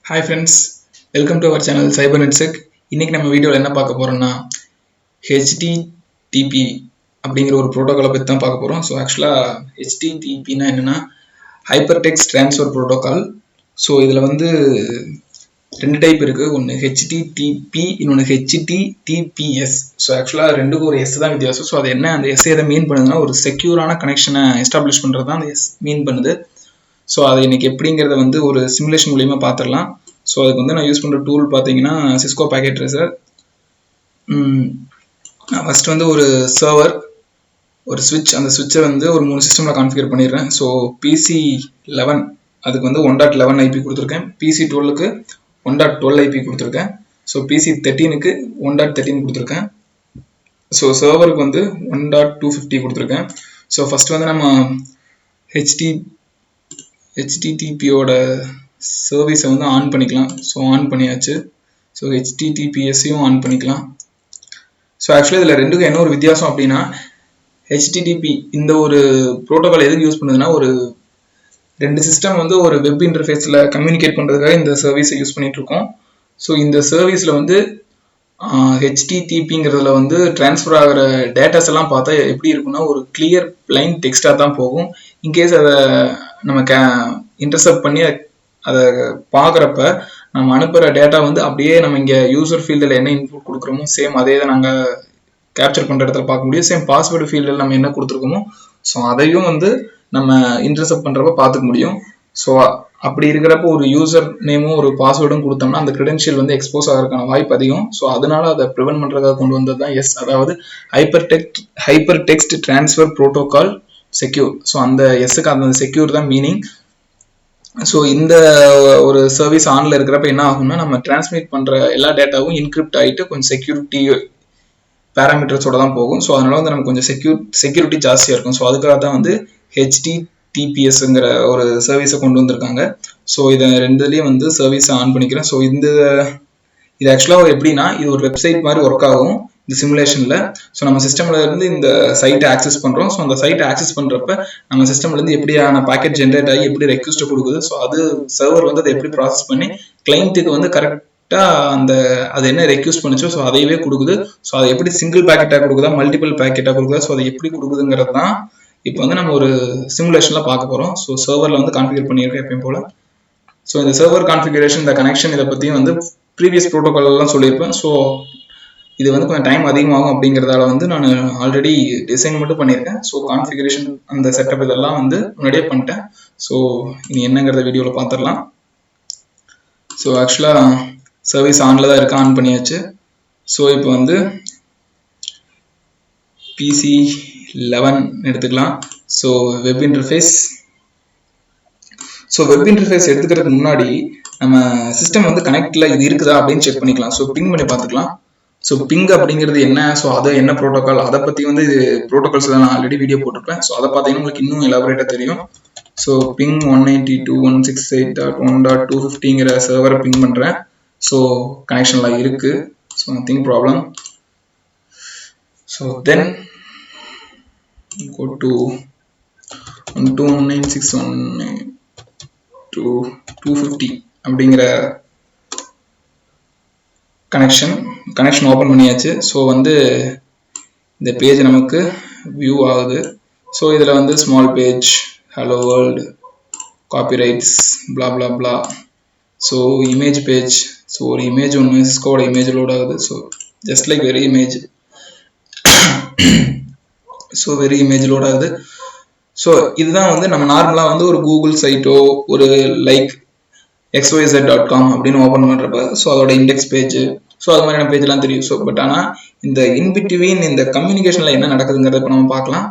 Hi friends, welcome to our channel CyberNetSec. இன்னைக்கு நம்ம வீடியோவில் என்ன பார்க்க போறோம்னா HTTP அப்படிங்கிற ஒரு ப்ரோட்டோகாலை பற்றி தான் பார்க்க போகிறோம். ஸோ ஆக்சுவலாக HTTPனா என்னென்னா hyper text transfer protocol. So இதில் வந்து ரெண்டு டைப் இருக்குது. ஒன்று HTTP, இன்னொன்று HTTPS. ஸோ ஆக்சுவலாக ரெண்டுக்கும் ஒரு எஸ் தான் வித்தியாசம். ஸோ அது என்ன, அந்த எஸ் எதை மீன் பண்ணுதுன்னா ஒரு செக்யூரான கனெக்ஷனை எஸ்டாப்ளிஷ் பண்ணுறது தான் அந்த எஸ் மீன் பண்ணுது. ஸோ அது இன்னைக்கு எப்படிங்கிறத வந்து ஒரு சிமுலேஷன் மூலியமாக பார்த்துடலாம். ஸோ அதுக்கு வந்து நான் யூஸ் பண்ணுற டூல் பார்த்தீங்கன்னா சிஸ்கோ பேக்கெட் ட்ரேசர். ஃபஸ்ட்டு வந்து ஒரு சர்வர், ஒரு ஸ்விட்ச், அந்த ஸ்விட்சை வந்து ஒரு 3 சிஸ்டமில் கான்ஃபிகர் பண்ணிடுறேன். ஸோ PC11 அதுக்கு வந்து 1.11 IP கொடுத்துருக்கேன். PC12க்கு 1.12 IP கொடுத்துருக்கேன். ஸோ PC13க்கு 1.13 கொடுத்துருக்கேன். ஸோ சர்வருக்கு வந்து 1.250 கொடுத்துருக்கேன். ஸோ ஃபஸ்ட்டு வந்து நம்ம HTTPயோட சர்வீஸை வந்து ஆன் பண்ணிக்கலாம். ஸோ ஆன் பண்ணியாச்சு. ஸோ HTTPSையும் ஆன் பண்ணிக்கலாம். ஸோ ஆக்சுவலாக இதில் ரெண்டுக்கும் என்ன ஒரு வித்தியாசம் அப்படின்னா, HTTP இந்த ஒரு ப்ரோட்டோகால் எதுக்கு யூஸ் பண்ணுதுன்னா, ஒரு ரெண்டு சிஸ்டம் வந்து ஒரு வெப் இன்டர்ஃபேஸில் கம்யூனிகேட் பண்ணுறதுக்காக இந்த சர்வீஸை யூஸ் பண்ணிட்டு இருக்கோம். ஸோ இந்த சர்வீஸில் வந்து HTTPங்கிறதுல வந்து டிரான்ஸ்ஃபர் ஆகிற டேட்டாஸ் எல்லாம் பார்த்தா எப்படி இருக்குன்னா ஒரு கிளியர் பிளைன் டெக்ஸ்டாக தான் போகும். இன்கேஸ் அதை நம்ம இன்டர்செப்ட் பண்ணி அதை பார்க்குறப்ப நம்ம அனுப்புகிற டேட்டா வந்து அப்படியே நம்ம இங்கே யூசர் ஃபீல்டில் என்ன இன்புட் கொடுக்குறோமோ சேம் அதே தான் நாங்கள் கேப்சர் பண்ணுற இடத்துல பார்க்க முடியும். சேம் பாஸ்வேர்டு ஃபீல்டில் நம்ம என்ன கொடுத்துருக்கோமோ ஸோ அதையும் வந்து நம்ம இன்டர்செப்ட் பண்ணுறப்ப பார்த்துக்க முடியும். ஸோ அப்படி இருக்கிறப்போ ஒரு யூசர் நேமும் ஒரு பாஸ்வேர்டும் கொடுத்தோம்னா அந்த கிரெடென்ஷியல் வந்து எக்ஸ்போஸ் ஆகிறதுக்கான வாய்ப்பு அதிகம். ஸோ அதனால அதை ப்ரிவென்ட் பண்ணுறதுக்காக கொண்டு வந்தது தான் எஸ், அதாவது hyper text transfer protocol secure. So அந்த எஸ்ஸுக்கு அந்த செக்யூர் தான் மீனிங். ஸோ இந்த ஒரு சர்வீஸ் ஆனில் இருக்கிறப்ப என்ன ஆகும்னா, நம்ம டிரான்ஸ்மிட் பண்ணுற எல்லா டேட்டாவும் இன்கிரிப்ட் ஆகிட்டு கொஞ்சம் செக்யூரிட்டி பேராமீட்டர்ஸோட தான் போகும். ஸோ அதனால வந்து நமக்கு கொஞ்சம் செக்யூரிட்டி ஜாஸ்தியாக இருக்கும். ஸோ அதுக்காக தான் வந்து HTTPSங்கிற ஒரு சர்வீஸை கொண்டு வந்திருக்காங்க. ஸோ இதை ரெண்டுலேயும் வந்து சர்வீஸை ஆன் பண்ணிக்கிறேன். ஸோ இது ஆக்சுவலாக எப்படின்னா, இது ஒரு வெப்சைட் மாதிரி ஒர்க் ஆகும் இந்த சிமுலேஷனில். ஸோ நம்ம சிஸ்டம்ல இருந்து இந்த சைட்டை ஆக்சஸ் பண்ணுறோம். ஸோ அந்த சைட்டை ஆக்சஸ் பண்ணுறப்ப நம்ம சிஸ்டம்லேருந்து எப்படியான பேக்கெட் ஜென்ரேட் ஆகி எப்படி ரெக்வஸ்ட்டை கொடுக்குது, ஸோ அது சர்வர் வந்து அதை எப்படி ப்ராசஸ் பண்ணி கிளைண்ட்டுக்கு வந்து கரெக்டாக அது என்ன ரெக்வஸ்ட் பண்ணிச்சோ ஸோ அதையவே கொடுக்குது. ஸோ அதை எப்படி சிங்கிள் பேக்கெட்டாக கொடுக்குதா மல்டிபிள் பேக்கெட்டாக கொடுக்குதா, ஸோ அதை எப்படி கொடுக்குதுங்கிறது தான் இப்போ வந்து நம்ம ஒரு சிமுலேஷனில் பார்க்க போகிறோம். ஸோ சர்வரில் வந்து கான்ஃபிகர் பண்ணியிருக்கேன் எப்பயும் போல். ஸோ இந்த சர்வர் கான்ஃபிகரேஷன், இந்த கனெக்ஷன், இதை பற்றியும் வந்து ப்ரீவியஸ் ப்ரோட்டோகால்லாம் சொல்லியிருப்பேன். ஸோ இது வந்து கொஞ்சம் டைம் அதிகமாகும் அப்படிங்கிறதால வந்து நான் ஆல்ரெடி டிசைன் மட்டும் பண்ணியிருக்கேன். ஸோ கான்ஃபிகரேஷன் அந்த செட்டப் இதெல்லாம் வந்து முன்னாடியே பண்ணிட்டேன். ஸோ இனி என்னங்கிறத வீடியோவில் பார்த்துடலாம். ஸோ ஆக்சுவலாக சர்வீஸ் ஆனில் தான் இருக்கு, ஆன் பண்ணியாச்சு. ஸோ இப்போ வந்து PC11 எடுத்துக்கலாம். So web interface. So web interface எடுத்துக்கிறதுக்கு முன்னாடி நம்ம சிஸ்டம் வந்து கனெக்டில் இது இருக்குதா அப்படின்னு செக் பண்ணிக்கலாம். ஸோ பிங் பண்ணி பார்த்துக்கலாம். ஸோ பிங் அப்படிங்கிறது என்ன, ஸோ அது என்ன ப்ரோட்டோகால், அதை பற்றி வந்து ப்ரோட்டோகால்ஸ் தான் நான் ஆல்ரெடி வீடியோ போட்டிருப்பேன். ஸோ அதை பார்த்தீங்கன்னா உங்களுக்கு இன்னும் எலாபரேட்டாக தெரியும். ஸோ பிங் 192.168.1.250ங்கிற சர்வரை பிங் பண்ணுறேன். ஸோ கனெக்ஷன்லாம் இருக்குது. So nothing problem. So then go to 192.168.250 அப்படிங்கிற கனெக்ஷன் ஓப்பன் பண்ணியாச்சு. ஸோ வந்து இந்த பேஜ் நமக்கு வியூ ஆகுது. ஸோ இதில் வந்து small page, hello world, copyrights, blah blah blah. So image page. So ஒரு இமேஜ் ஒன்று சிஸ்கோட இமேஜ் லோட் ஆகுது. So just like very image. So very image load ஆகுது. ஸோ இதுதான் வந்து நம்ம நார்மலாக வந்து ஒரு கூகுள் சைட்டோ ஒரு லைக் xyz.com அப்படின்னு ஓப்பன் பண்ணுறப்ப ஸோ அதோட இண்டெக்ஸ் பேஜ், ஸோ அது மாதிரியான பேஜ்லாம் தெரியும். ஸோ பட் ஆனால் இந்த இன்பிட்வீன் இந்த கம்யூனிகேஷனில் என்ன நடக்குதுங்கிறத இப்போ நம்ம பார்க்கலாம்.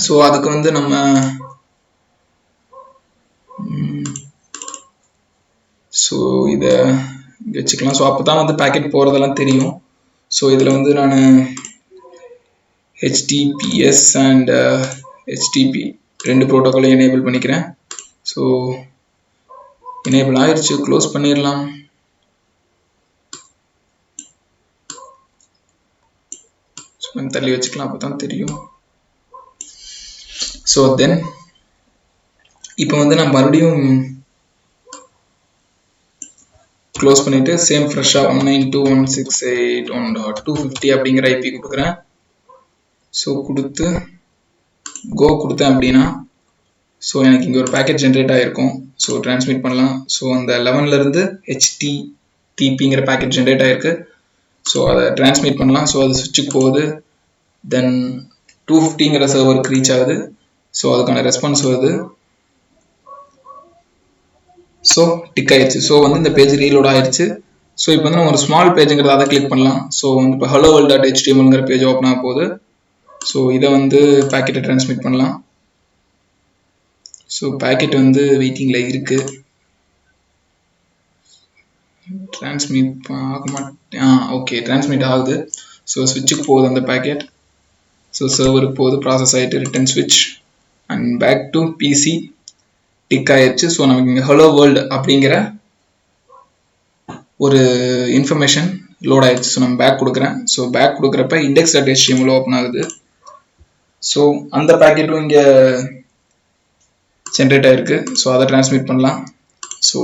ஸோ அதுக்கு வந்து நம்ம ஸோ இதை வச்சுக்கலாம். ஸோ அப்போ தான் வந்து பேக்கெட் போகிறதெல்லாம் தெரியும். ஸோ இதில் வந்து நான் HTTPS அண்ட் HTTP ரெண்டு ப்ரோட்டோக்காலையும் எனேபிள் பண்ணிக்கிறேன். ஸோ எனேபிள் ஆயிடுச்சு, க்ளோஸ் பண்ணிடலாம். தள்ளி வச்சுக்கலாம், அப்போ தான் தெரியும். ஸோ தென் இப்போ வந்து நான் மறுபடியும் க்ளோஸ் பண்ணிட்டு சேம் ஃப்ரெஷ்ஷாக 192.168.1.250 அப்படிங்கிற ஐபி கொடுக்குறேன். ஸோ கொடுத்து கோ கொடுத்தேன் அப்படின்னா ஸோ எனக்கு இங்கே ஒரு பேக்கெட் ஜென்ரேட் ஆகிருக்கும். ஸோ டிரான்ஸ்மிட் பண்ணலாம். ஸோ அந்த 11லேருந்து HTTPங்கிற பேக்கெட் ஜென்ரேட் ஆகிருக்கு. ஸோ அதை டிரான்ஸ்மிட் பண்ணலாம். ஸோ அது சுவிட்சுக்கு போகுது. தென் 250ங்கிற சர்வருக்கு ரீச் ஆகுது. ஸோ அதுக்கான ரெஸ்பான்ஸ் வருது. ஸோ டிக் ஆயிடுச்சு. ஸோ வந்து இந்த பேஜ் ரீலோட் ஆயிடுச்சு. ஸோ இப்போ வந்து நம்ம ஒரு ஸ்மால் பேஜுங்கிறத அதை கிளிக் பண்ணலாம். ஸோ வந்து இப்போ helloworld.htmlங்கிற பேஜ் ஓப்பன் ஆக போகுது. ஸோ இதை வந்து பேக்கெட்டை டிரான்ஸ்மிட் பண்ணலாம். ஸோ பேக்கெட் வந்து வெயிட்டிங்கில் இருக்கு. டிரான்ஸ்மிட் ஆக மாட்டேன். ஓகே, டிரான்ஸ்மிட் ஆகுது. ஸோ ஸ்விட்சுக்கு போகுது அந்த பேக்கெட். ஸோ சர்வருக்கு போகுது, ப்ராசஸ் ஆகிட்டு ரிட்டன் ஸ்விட்ச் and back to PC tick ஆயிடுச்சு. ஸோ நமக்கு இங்கே ஹலோ வேர்ல்டு அப்படிங்கிற ஒரு இன்ஃபர்மேஷன் லோட் ஆயிடுச்சு. ஸோ நம்ம பேக் கொடுக்குறேன். ஸோ பேக் கொடுக்குறப்ப index.html ஓப்பன் ஆகுது. ஸோ அந்த பேக்கெட்டும் இங்கே ஜென்ரேட் ஆயிருக்கு. ஸோ அதை டிரான்ஸ்மிட் பண்ணலாம். ஸோ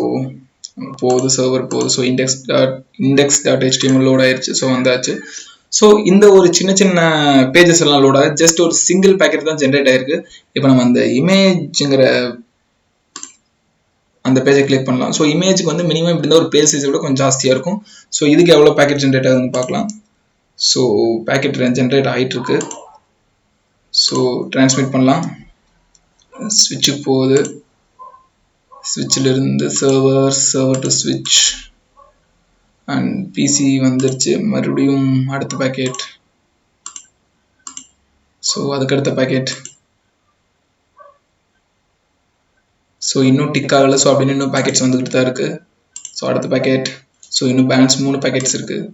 போகுது, சர்வர் போகுது. ஸோ index.html லோட் ஆயிடுச்சு. ஸோ வந்தாச்சு. ஸோ இந்த ஒரு சின்ன சின்ன பேஜஸ் எல்லாம் லோட் ஆகுது. ஜஸ்ட் ஒரு சிங்கிள் பேக்கெட் தான் ஜென்ரேட் ஆயிருக்கு. இப்போ நம்ம அந்த இமேஜுங்கிற அந்த பேஜை கிளிக் பண்ணலாம். ஸோ இமேஜுக்கு வந்து மினிமம் இப்படி இருந்தால் ஒரு பேஜ் சைஸை விட கொஞ்சம் ஜாஸ்தியாக இருக்கும். ஸோ இதுக்கு எவ்வளோ பேக்கெட் ஜென்ரேட் ஆகுதுன்னு பார்க்கலாம். ஸோ பேக்கெட் ஜென்ரேட் ஆகிட்டு இருக்கு. ஸோ டிரான்ஸ்மிட் பண்ணலாம். ஸ்விட்சுக்கு போகுது. ஸ்விட்சிலிருந்து சர்வர் டு ஸ்விட்ச் அண்ட் பிசி வந்துருச்சு. மறுபடியும் அடுத்த பேக்கெட். ஸோ அதுக்கடுத்த பேக்கெட். ஸோ இன்னும் டிக் ஆகலை. ஸோ அப்படின்னு இன்னும் பேக்கெட்ஸ் வந்துக்கிட்டு தான் இருக்குது. ஸோ அடுத்த பேக்கெட். ஸோ இன்னும் பேலன்ஸ் 3 பேக்கெட்ஸ் இருக்குது.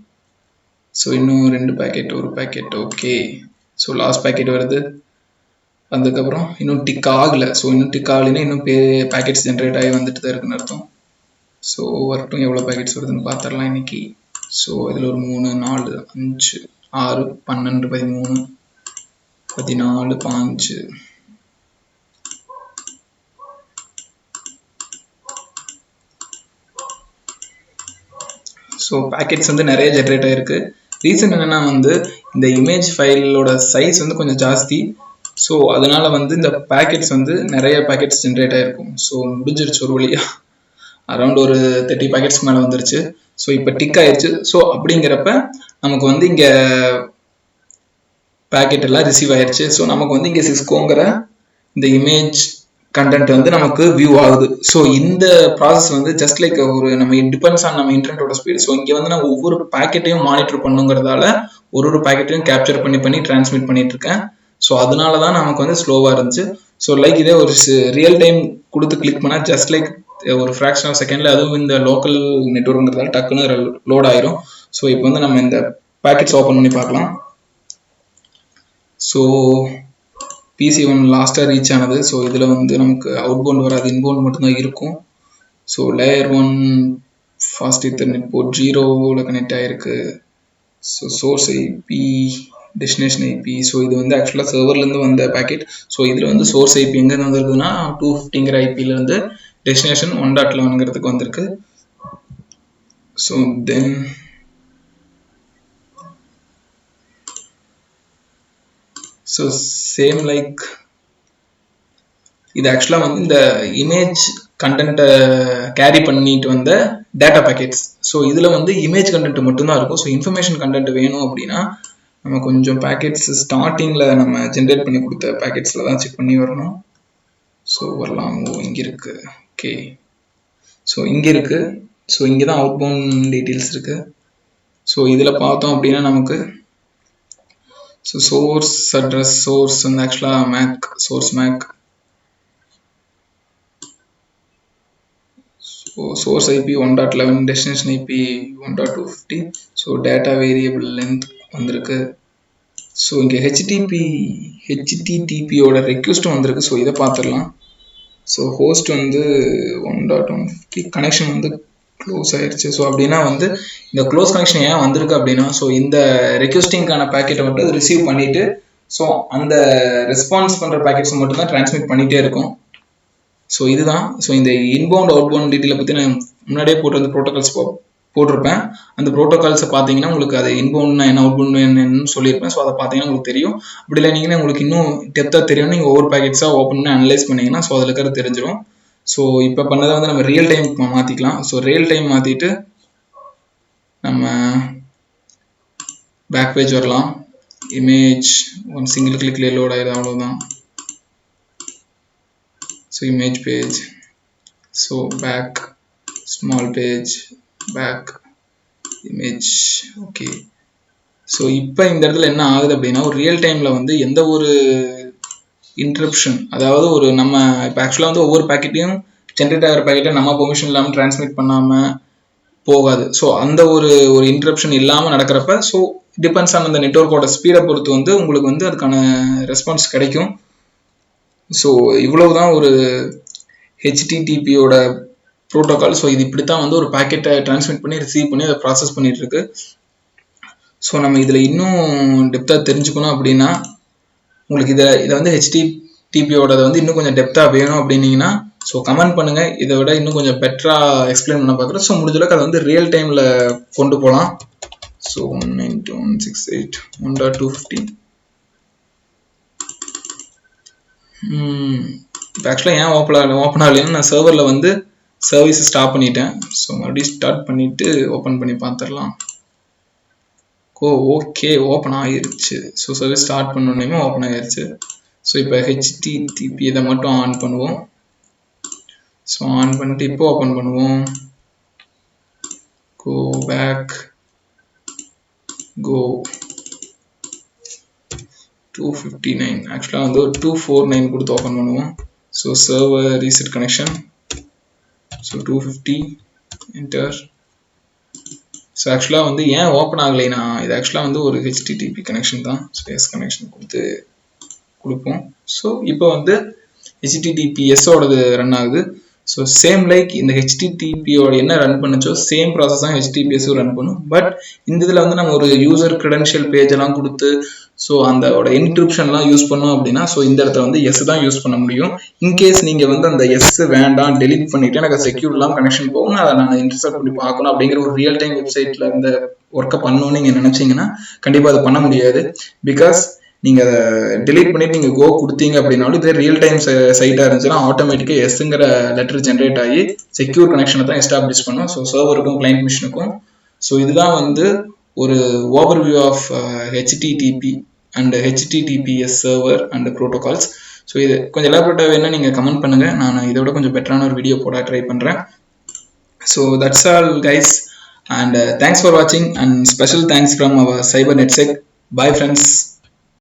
ஸோ இன்னும் 2 பேக்கெட், ஒரு packet. Okay, so last packet வருது. அதுக்கப்புறம் இன்னும் டிக் ஆகலை. ஸோ இன்னும் டிக் ஆகலைன்னா இன்னும் பேக்கெட்ஸ் ஜென்ரேட் ஆகி வந்துட்டு தான் இருக்குன்னு அர்த்தம். ஸோ வரட்டும், எவ்வளோ பேக்கெட்ஸ் வருதுன்னு பார்த்துடலாம் இன்னைக்கு. ஸோ இதில் ஒரு 3, 4, 5, 6, 12, 13, 14, 15. ஸோ பேக்கெட்ஸ் வந்து நிறைய ஜென்ரேட் ஆகிருக்கு. ரீசன் என்னென்னா வந்து இந்த இமேஜ் ஃபைலோட சைஸ் வந்து கொஞ்சம் ஜாஸ்தி. ஸோ அதனால வந்து இந்த பேக்கெட்ஸ் வந்து நிறைய பேக்கெட்ஸ் ஜென்ரேட் ஆகிருக்கும். ஸோ முடிஞ்சிருச்சு ஒரு வழியாக. அரௌண்ட் ஒரு 30 பேக்கெட்ஸ் மேலே வந்துருச்சு. ஸோ இப்போ டிக் ஆயிடுச்சு. ஸோ அப்படிங்கிறப்ப நமக்கு வந்து இங்கே பேக்கெட் எல்லாம் ரிசீவ் ஆயிடுச்சு. ஸோ நமக்கு வந்து இங்கே சிஸ்கோங்கிற இந்த இமேஜ் கண்டென்ட் வந்து நமக்கு வியூ ஆகுது. ஸோ இந்த ப்ராசஸ் வந்து ஜஸ்ட் லைக் ஒரு நம்ம டிபெண்ட்ஸ் ஆன் நம்ம இன்டர்நெட்டோட ஸ்பீடு. ஸோ இங்கே வந்து நான் ஒவ்வொரு பேக்கெட்டையும் மானிட்டர் பண்ணுங்கிறதால ஒரு பேக்கெட்டையும் கேப்சர் பண்ணி டிரான்ஸ்மிட் பண்ணிட்டு இருக்கேன். ஸோ அதனால தான் நமக்கு வந்து ஸ்லோவாக இருந்துச்சு. ஸோ லைக் இதே ஒரு ரியல் டைம் கொடுத்து கிளிக் பண்ணால் ஜஸ்ட் லைக் ஒரு ஃப்ராக்ஷன் ஆஃப் செகண்டில், அதுவும் இந்த லோக்கல் நெட்வொர்க்ங்கிறதால டக்குன்னு லோட் ஆயிரும். ஸோ இப்போ வந்து நம்ம இந்த பேக்கெட்ஸ் ஓப்பன் பண்ணி பார்க்கலாம். ஸோ பிசி ஒன் லாஸ்ட்டாக ரீச் ஆனது. ஸோ இதில் வந்து நமக்கு அவுட்பவுண்ட் வராது, இன்பவுண்ட் மட்டும்தான் இருக்கும். So layer 1 fast ethernet port 0வில் கனெக்ட் ஆகிருக்கு. So source IP, destination IP. So இது வந்து ஆக்சுவலாக சர்வர்லேருந்து வந்த பேக்கெட். ஸோ இதில் வந்து சோர்ஸ் ஐபி எங்கேருந்து வந்திருக்குதுன்னா 250ங்கிற ஐபியிலேருந்து டெஸ்டினேஷன் 1.11ங்கிறதுக்கு வந்திருக்கு. So then so same like இது ஆக்சுவலாக வந்து இந்த இமேஜ் கண்டென்ட்டை கேரி பண்ணிட்டு வந்த டேட்டா பேக்கெட்ஸ். ஸோ இதில் வந்து இமேஜ் கண்டென்ட் மட்டும்தான் இருக்கும். ஸோ இன்ஃபர்மேஷன் கண்டென்ட் வேணும் அப்படின்னா நம்ம கொஞ்சம் பேக்கெட்ஸ் ஸ்டார்டிங்கில் நம்ம ஜென்ரேட் பண்ணி கொடுத்த பேக்கெட்ஸில் தான் செக் பண்ணி வரணும். ஸோ வரலாம். இங்கே இருக்குது. ஓகே, ஸோ இங்கே இருக்குது. ஸோ இங்கே தான் அவுட்பவுண்ட் டீட்டெயில்ஸ் இருக்குது. ஸோ இதில் பார்த்தோம் அப்படின்னா நமக்கு ஸோ சோர்ஸ் அட்ரஸ், சோர்ஸ் வந்து ஆக்சுவலாக mac, source mac. So source IP 1.11, destination IP 1.250. So data variable length வந்திருக்கு. ஸோ இங்கே ஹெச்டிடிபியோட ரெக்வஸ்ட்டும் வந்திருக்கு. ஸோ இதை பார்த்துடலாம். ஸோ ஹோஸ்ட் வந்து 1.150, கனெக்ஷன் வந்து க்ளோஸ் ஆயிடுச்சு. ஸோ அப்படின்னா வந்து இந்த க்ளோஸ் கனெக்ஷன் ஏன் வந்திருக்கு அப்படின்னா, ஸோ இந்த ரெக்வஸ்டிங்கான பேக்கெட்டை மட்டும் ரிசீவ் பண்ணிட்டு ஸோ அந்த ரெஸ்பான்ஸ் பண்ணுற பேக்கெட்ஸ் மட்டும் தான் டிரான்ஸ்மிட் பண்ணிகிட்டே இருக்கும். ஸோ இதுதான். ஸோ இந்த இன்பவுண்ட் அவுட்பவுண்ட் டீட்டெயிலை பற்றி நான் முன்னாடியே போட்டு வந்து ப்ரோட்டோகால்ஸ் போட்டிருப்பேன். அந்த ப்ரோட்டோகால்ஸை பார்த்தீங்கன்னா உங்களுக்கு அது இன்பவுண்ட்னா என்ன, அவுட்பவுண்ட் என்னன்னு சொல்லியிருப்பேன். ஸோ அதை பார்த்தீங்கன்னா உங்களுக்கு தெரியும். அப்படி இல்லை நீங்கள் உங்களுக்கு இன்னும் டெப்த்தாக தெரியும், நீங்கள் ஒவ்வொரு பேக்கெட்ஸாக ஓப்பன் பண்ணி அனலைஸ் பண்ணிங்கன்னா ஸோ அதில் இருக்கிறது தெரிஞ்சிடும். ஸோ இப்போ பண்ணதை வந்து நம்ம ரியல் டைம் மாற்றிக்கலாம். ஸோ ரியல் டைம் மாற்றிட்டு நம்ம பேக் பேஜ் வரலாம். இமேஜ் ஒன் சிங்கிள் கிளிக்லேயே லோட் ஆகிடும், அவ்வளோதான். So image page, so back, small page, back, image. Okay, so இப்போ இந்த இடத்துல என்ன ஆகுது அப்படின்னா ஒரு ரியல் டைமில் வந்து எந்த ஒரு இன்டரப்ஷன், அதாவது ஒரு நம்ம இப்போ ஆக்சுவலாக வந்து ஒவ்வொரு பேக்கெட்டையும் ஜென்ரேட் ஆகிற பேக்கெட்டை நம்ம பெர்மிஷன் இல்லாமல் டிரான்ஸ்மிட் பண்ணாமல் போகாது. ஸோ அந்த ஒரு இன்டரப்ஷன் இல்லாமல் நடக்கிறப்ப ஸோ டிபெண்ட்ஸ் ஆன் அந்த நெட்வொர்க்கோட ஸ்பீடை பொறுத்து வந்து உங்களுக்கு வந்து அதுக்கான ரெஸ்பான்ஸ் கிடைக்கும். ஸோ இவ்வளவுதான் ஒரு ஹெச்டிடிபியோட ப்ரோட்டோகால். ஸோ இது இப்படி தான் வந்து ஒரு பேக்கெட்டை டிரான்ஸ்மிட் பண்ணி ரிசீவ் பண்ணி அதை ப்ராசஸ் பண்ணிட்டு இருக்கு. ஸோ நம்ம இதில் இன்னும் டெப்த்தாக தெரிஞ்சுக்கணும் அப்படின்னா உங்களுக்கு இதை வந்து ஹெச்டிடிபியோட வந்து இன்னும் கொஞ்சம் டெப்த்தாக வேணும் அப்படின்னீங்கன்னா ஸோ கமெண்ட் பண்ணுங்க, இதை விட இன்னும் கொஞ்சம் பெட்டராக எக்ஸ்பிளைன் பண்ண பார்க்குறேன். ஸோ முடிஞ்ச அளவுக்கு அதை வந்து ரியல் டைமில் கொண்டு போகலாம். ஸோ 192.168.1.250 இப்போ ஆக்சுவலாக ஏன் ஓப்பன் ஆகலைன்னு நான் சர்வரில் வந்து சர்வீஸை ஸ்டாப் பண்ணிட்டேன். ஸோ மறுபடியும் ஸ்டார்ட் பண்ணிவிட்டு ஓப்பன் பண்ணி பார்த்துடலாம். ஓகே, ஓப்பன் ஆகிருச்சு. ஸோ சர்வீஸ் ஸ்டார்ட் பண்ணோன்னே ஓப்பன் ஆகிருச்சு. ஸோ இப்போ ஹெச்டிடிபி இதை மட்டும் ஆன் பண்ணுவோம். ஸோ ஆன் பண்ணிட்டு இப்போ ஓப்பன் பண்ணுவோம். கோ பேக், கோ 259, ஆக்சுவலாக வந்து ஒரு 249 கொடுத்து ஓப்பன் பண்ணுவோம். So server reset connection, so 250 enter. So ஆக்சுவலாக வந்து ஏன் ஓப்பன் ஆகலைன்னா இது ஆக்சுவலாக வந்து ஒரு ஹெச்டிடிபி கனெக்ஷன் தான். ஸோ எஸ் கனெக்ஷன் கொடுப்போம். ஸோ இப்போ வந்து ஹெச்டிடிபிஎஸோடது ரன் ஆகுது. ஸோ சேம் லைக் இந்த ஹெச்டிடிபியோட என்ன ரன் பண்ணுச்சோ சேம் ப்ராசஸ் தான் ஹெச்டிடிபிஎஸும் ரன் பண்ணும். பட் இந்த இதில் வந்து நம்ம ஒரு யூசர் கிரெடென்ஷியல் பேஜ் எல்லாம் கொடுத்து ஸோ அதோட என்கிரிப்ஷன்லாம் யூஸ் பண்ணோம் அப்படின்னா ஸோ இந்த இடத்துல வந்து எஸ் தான் யூஸ் பண்ண முடியும். இன்கேஸ் நீங்கள் வந்து அந்த எஸ் வேண்டாம் டெலிட் பண்ணிட்டு எனக்கு செக்யூர் இல்லாமல் கனெக்ஷன் போகணும், அதை நான் இன்டர்செப்ட் பண்ணி பார்க்கணும் அப்படிங்கிற ஒரு ரியல் டைம் வெப்சைட்டில் இந்த ஒர்க்கை பண்ணணும்னு நீங்கள் நினச்சிங்கன்னா கண்டிப்பாக அதை பண்ண முடியாது. பிகாஸ் நீங்கள் அதை டெலீட் பண்ணிட்டு நீங்கள் கோ கொடுத்தீங்க அப்படின்னாலும் இதே ரியல் டைம் சைட்டாக இருந்துச்சுன்னா ஆட்டோமேட்டிக்காக எஸ்ங்கிற லெட்டர் ஜென்ரேட் ஆகி செக்யூர் கனெக்ஷனை தான் எஸ்டாப்ளிஷ் பண்ணும். ஸோ சர்வருக்கும் கிளைண்ட் மிஷினுக்கும். ஸோ இதுதான் வந்து ஒரு overview of HTTP and HTTPS server and protocols. So இது கொஞ்சம் எலாபரேட்டாக வேணும்னா நீங்கள் கமெண்ட் பண்ணுங்கள், நான் இதை விட கொஞ்சம் பெட்டரான ஒரு வீடியோ போட ட்ரை பண்ணுறேன். So that's all guys, and thanks for watching, and special thanks from our CyberNetSec. Bye friends.